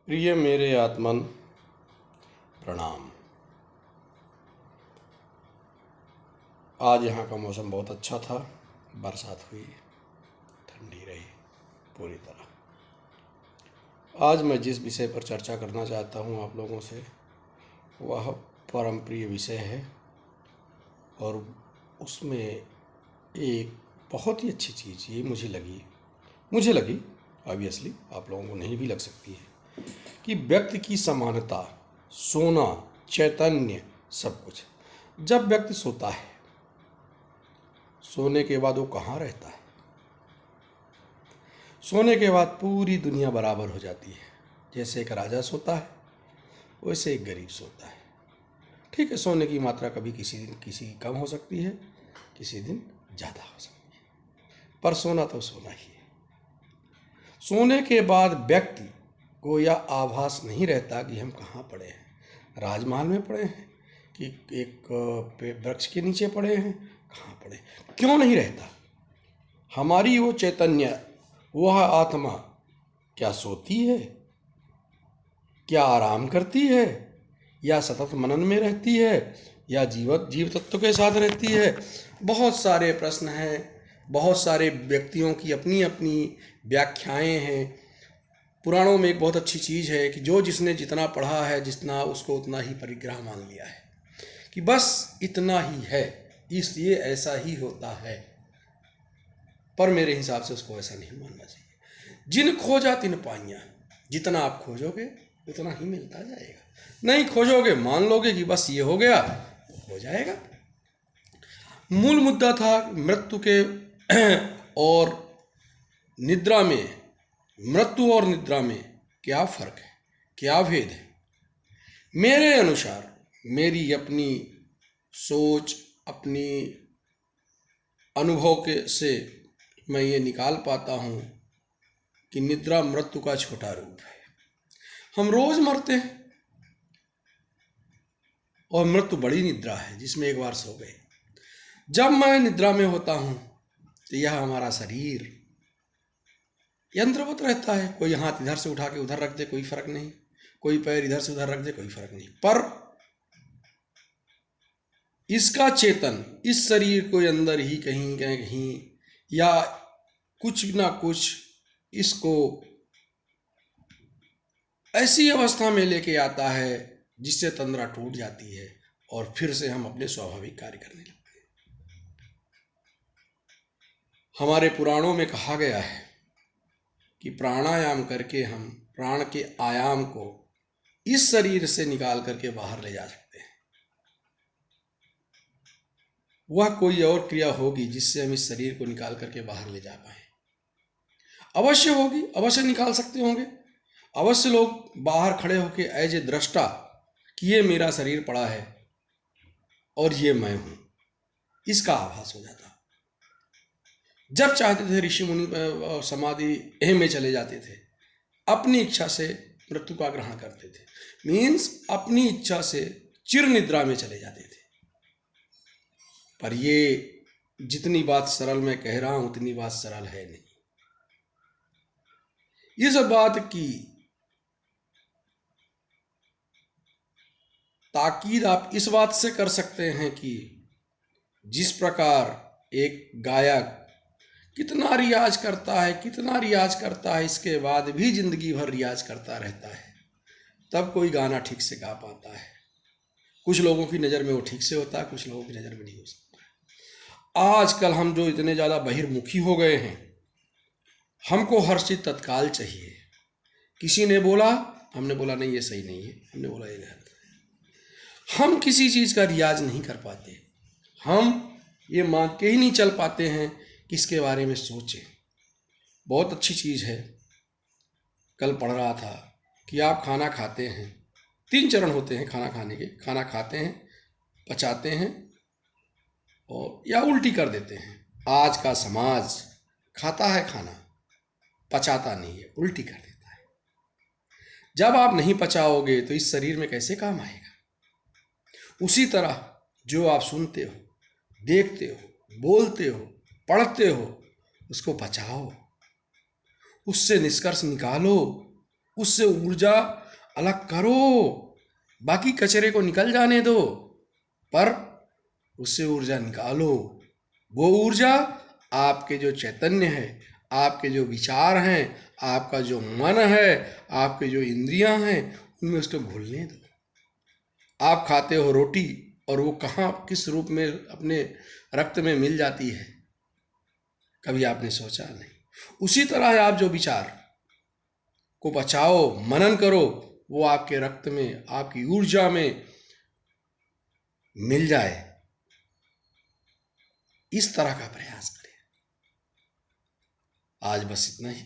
प्रिय मेरे आत्मन, प्रणाम। आज यहाँ का मौसम बहुत अच्छा था, बरसात हुई, ठंडी रही पूरी तरह। आज मैं जिस विषय पर चर्चा करना चाहता हूँ आप लोगों से, वह परम प्रिय विषय है और उसमें एक बहुत ही अच्छी चीज़ ये मुझे लगी ऑब्वियसली आप लोगों को नहीं भी लग सकती है कि व्यक्ति की समानता, सोना, चैतन्य, सब कुछ। जब व्यक्ति सोता है, सोने के बाद वो कहाँ रहता है? सोने के बाद पूरी दुनिया बराबर हो जाती है। जैसे एक राजा सोता है वैसे एक गरीब सोता है। ठीक है, सोने की मात्रा कभी किसी दिन किसी की कम हो सकती है, किसी दिन ज़्यादा हो सकती है, पर सोना तो सोना ही है। सोने के बाद व्यक्ति को यह आभास नहीं रहता कि हम कहाँ पड़े हैं, राजमहल में पड़े हैं कि एक वृक्ष के नीचे पड़े हैं, कहाँ पड़े, क्यों नहीं रहता? हमारी वो चैतन्य, वह आत्मा क्या सोती है, क्या आराम करती है, या सतत मनन में रहती है, या जीव तत्व के साथ रहती है? बहुत सारे प्रश्न हैं, बहुत सारे व्यक्तियों की अपनी अपनी व्याख्याएं हैं। पुराणों में एक बहुत अच्छी चीज़ है कि जो जिसने जितना पढ़ा है, जितना उसको उतना ही परिग्रह मान लिया है कि बस इतना ही है, इसलिए ऐसा ही होता है। पर मेरे हिसाब से उसको ऐसा नहीं मानना चाहिए। जिन खोजा तिन पाइयाँ, जितना आप खोजोगे उतना ही मिलता जाएगा। नहीं खोजोगे, मान लोगे कि बस ये हो गया, हो जाएगा। मूल मुद्दा था मृत्यु के और निद्रा में, मृत्यु और निद्रा में क्या फर्क है, क्या भेद है? मेरे अनुसार, मेरी अपनी सोच, अपनी अनुभव के से मैं ये निकाल पाता हूँ कि निद्रा मृत्यु का छोटा रूप है। हम रोज मरते हैं और मृत्यु बड़ी निद्रा है जिसमें एक बार सो गए। जब मैं निद्रा में होता हूँ तो यह हमारा शरीर यंत्रवत रहता है। कोई हाथ इधर से उठा के उधर रख दे, कोई फर्क नहीं, कोई पैर इधर से उधर रख दे, कोई फर्क नहीं, पर इसका चेतन इस शरीर को अंदर ही कहीं कहीं या कुछ ना कुछ इसको ऐसी अवस्था में लेके आता है जिससे तंद्रा टूट जाती है और फिर से हम अपने स्वाभाविक कार्य करने लगते हैं। हमारे पुराणों में कहा गया है कि प्राणायाम करके हम प्राण के आयाम को इस शरीर से निकाल करके बाहर ले जा सकते हैं। वह कोई और क्रिया होगी जिससे हम इस शरीर को निकाल करके बाहर ले जा पाए। अवश्य होगी, अवश्य निकाल सकते होंगे, अवश्य लोग बाहर खड़े होके एज ए दृष्टा कि ये मेरा शरीर पड़ा है और ये मैं हूं, इसका आभास हो जाता। जब चाहते थे ऋषि मुनि समाधि में चले जाते थे, अपनी इच्छा से मृत्यु का ग्रहण करते थे, मीन्स अपनी इच्छा से चिर निद्रा में चले जाते थे। पर ये जितनी बात सरल मैं कह रहा हूं उतनी बात सरल है नहीं। इस बात की ताकीद आप इस बात से कर सकते हैं कि जिस प्रकार एक गायक कितना रियाज करता है, इसके बाद भी जिंदगी भर रियाज करता रहता है, तब कोई गाना ठीक से गा पाता है। कुछ लोगों की नज़र में वो ठीक से होता है, कुछ लोगों की नज़र में नहीं हो सकता। आजकल हम जो इतने ज़्यादा बहिर्मुखी हो गए हैं, हमको हर चीज़ तत्काल चाहिए। किसी ने बोला, हमने बोला नहीं ये सही नहीं है, हमने बोला ये गलत है। हम किसी चीज़ का रियाज नहीं कर पाते, हम ये मान के ही नहीं चल पाते हैं कि इसके बारे में सोचें। बहुत अच्छी चीज़ है, कल पढ़ रहा था कि आप खाना खाते हैं, 3 चरण होते हैं खाना खाने के। खाना खाते हैं, पचाते हैं और या उल्टी कर देते हैं। आज का समाज खाता है खाना, पचाता नहीं है, उल्टी कर देता है। जब आप नहीं पचाओगे तो इस शरीर में कैसे काम आएगा? उसी तरह जो आप सुनते हो, देखते हो, बोलते हो, पढ़ते हो, उसको पचाओ, उससे निष्कर्ष निकालो उससे ऊर्जा अलग करो, बाकी कचरे को निकल जाने दो, पर उससे ऊर्जा निकालो। वो ऊर्जा आपके जो चैतन्य है, आपके जो विचार हैं, आपका जो मन है, आपके जो इंद्रियां हैं, उनमें उसको घुलने दो। आप खाते हो रोटी और वो कहाँ किस रूप में अपने रक्त में मिल जाती है, कभी आपने सोचा नहीं। उसी तरह आप जो विचार को बचाओ, मनन करो, वो आपके रक्त में, आपकी ऊर्जा में मिल जाए, इस तरह का प्रयास करें। आज बस इतना ही।